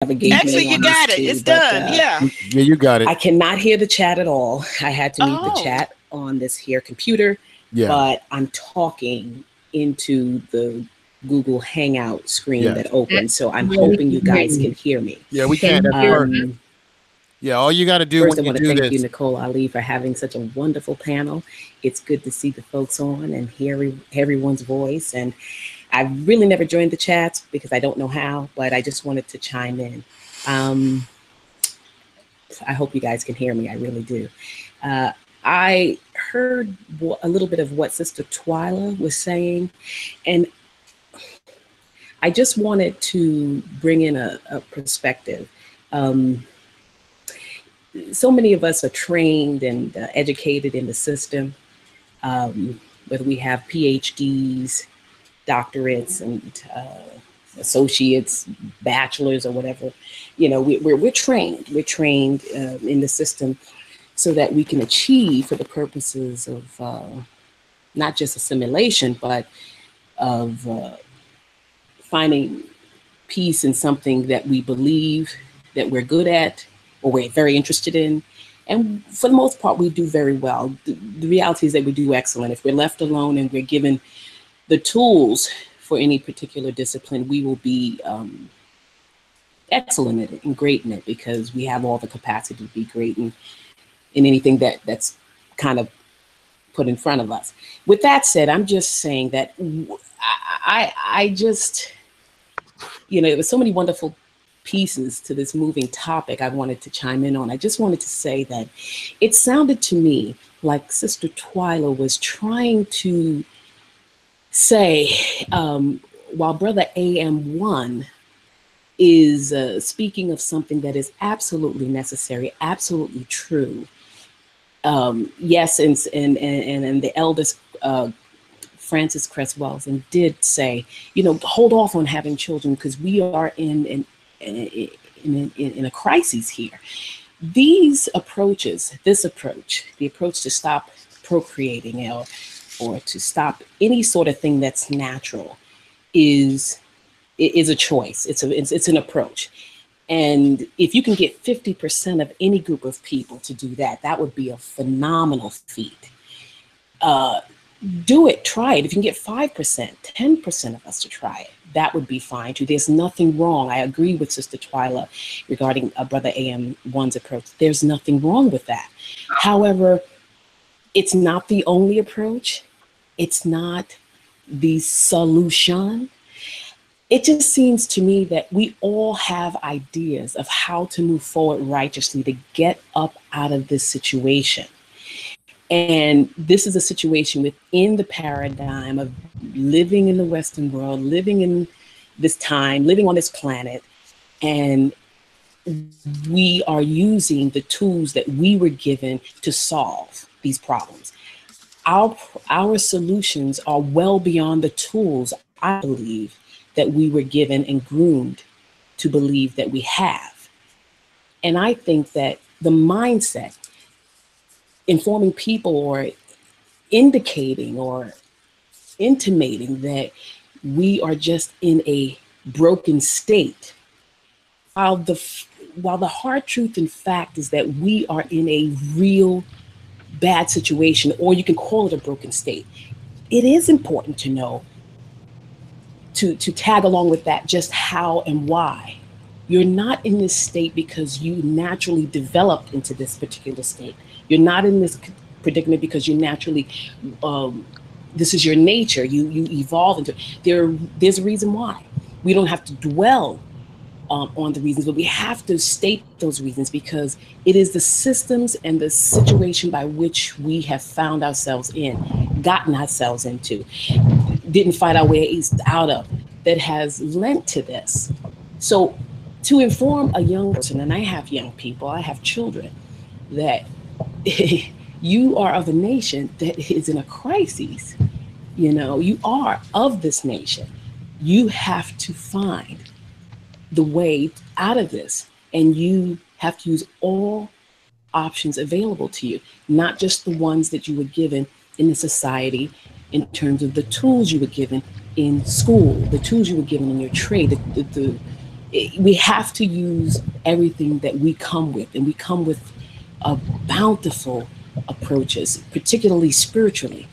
navigate me Actually, you on this got it. too, It's but done. Yeah. Yeah, you got it. I cannot hear the chat at all. I had to mute the Oh. chat on this here computer, Yeah. but I'm talking into the Google Hangout screen Yeah. that opens, so I'm Yeah, we hoping you can hear guys can you. hear me. Yeah, we Can can't. you That's hear part. us? Yeah, all you got to do First, when I you want to do thank you, this. Nicole Ali, for having such a wonderful panel. It's good to see the folks on and hear everyone's voice. And I really never joined the chats because I don't know how, but I just wanted to chime in. I hope you guys can hear me. I really do. I heard a little bit of what Sister Twyla was saying, and I just wanted to bring in a perspective. Um, so many of us are trained and educated in the system, whether we have PhDs, doctorates, and associates, bachelors, or whatever. You know, we're trained. We're trained in the system so that we can achieve for the purposes of not just assimilation, but of finding peace in something that we believe that we're good at or we're very interested in. And for the most part, we do very well. The reality is that we do excellent. If we're left alone and we're given the tools for any particular discipline, we will be excellent at it and great in it because we have all the capacity to be great in anything that's kind of put in front of us. With that said, I'm just saying that I just, you know, there was so many wonderful pieces to this moving topic I wanted to chime in on. I just wanted to say that it sounded to me like Sister Twyla was trying to say, while Brother AM1 is speaking of something that is absolutely necessary, absolutely true. Yes, and the eldest Francis Cress Welsing did say, you know, hold off on having children because we are in a crisis here. These approaches, this approach, the approach to stop procreating or to stop any sort of thing that's natural, is a choice. It's an approach. And if you can get 50% of any group of people to do that, that would be a phenomenal feat. Do it, try it. If you can get 5%, 10% of us to try it, that would be fine too. There's nothing wrong. I agree with Sister Twyla regarding Brother AM1's approach. There's nothing wrong with that. However, it's not the only approach. It's not the solution. It just seems to me that we all have ideas of how to move forward righteously to get up out of this situation. And this is a situation within the paradigm of living in the Western world, living in this time, living on this planet. And we are using the tools that we were given to solve these problems. Our solutions are well beyond the tools, I believe, that we were given and groomed to believe that we have. And I think that the mindset, informing people or indicating or intimating that we are just in a broken state, while the hard truth and fact is that we are in a real bad situation, or you can call it a broken state. It is important to know, to tag along with that, just how and why. You're not in this state because you naturally developed into this particular state. You're not in this predicament because you naturally, this is your nature. You evolve into it. There's a reason why. We don't have to dwell on the reasons, but we have to state those reasons because it is the systems and the situation by which we have found ourselves in, gotten ourselves into, didn't fight our ways out of, that has lent to this. So to inform a young person, and I have young people, I have children, that you are of a nation that is in a crisis. You know, you are of this nation. You have to find the way out of this, and you have to use all options available to you, not just the ones that you were given in the society in terms of the tools you were given in school, the tools you were given in your trade, we have to use everything that we come with, and we come with a bountiful approaches, particularly spiritually.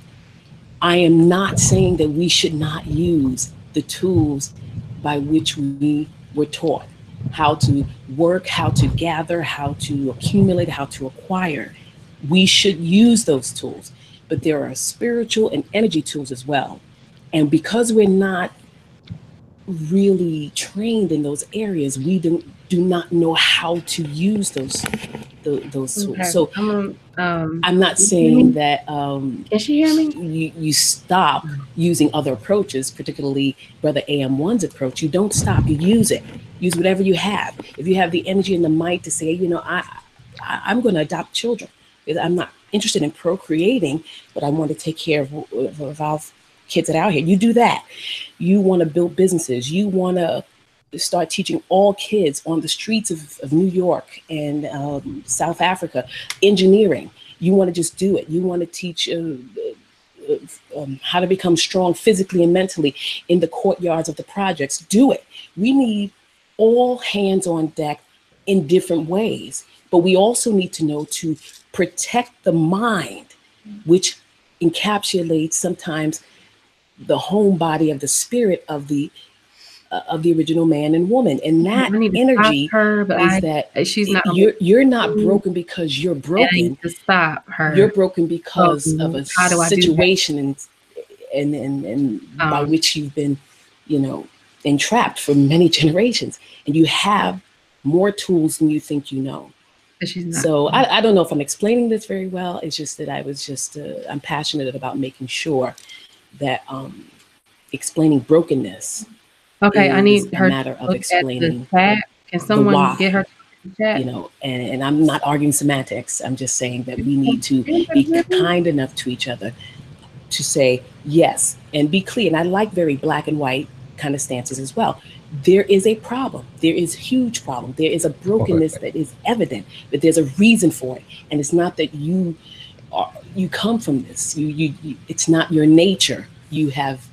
I am not saying that we should not use the tools by which we were taught how to work, how to gather, how to accumulate, how to acquire. We should use those tools, but there are spiritual and energy tools as well. And because we're not really trained in those areas, we do not know how to use those tools. Okay. So I'm not saying that Can she hear me? you stop using other approaches, particularly Brother AM1's approach. You don't stop. You use it. Use whatever you have. If you have the energy and the might to say, I'm going to adopt children. I'm not interested in procreating, but I want to take care of our kids that are out here. You do that. You want to build businesses. You want to start teaching all kids on the streets of New York and South Africa engineering. You want to just do it. You want to teach how to become strong physically and mentally in the courtyards of the projects. Do it. We need all hands on deck in different ways, but we also need to know to protect the mind, which encapsulates sometimes the home body of the spirit of the original man and woman. And that energy she's not. You're not broken because you're broken. I need to stop her. You're broken because of a situation and by which you've been, entrapped for many generations, and you have more tools than you think you know. So I don't know if I'm explaining this very well. It's just that I'm passionate about making sure that explaining brokenness. Okay, I need her matter of explaining. Can someone get her to chat? And I'm not arguing semantics. I'm just saying that we need to be kind enough to each other to say yes and be clear. And I like very black and white kind of stances as well. There is a problem. There is a huge problem. There is a brokenness that is evident, but there's a reason for it. And it's not that you come from this. It's not your nature. You have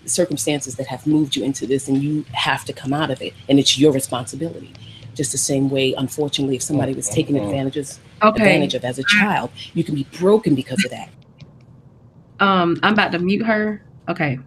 circumstances that have moved you into this, and you have to come out of it, and it's your responsibility. Just the same way, unfortunately, if somebody was taken advantage of as a child, you can be broken because of that. I'm about to mute her. Okay.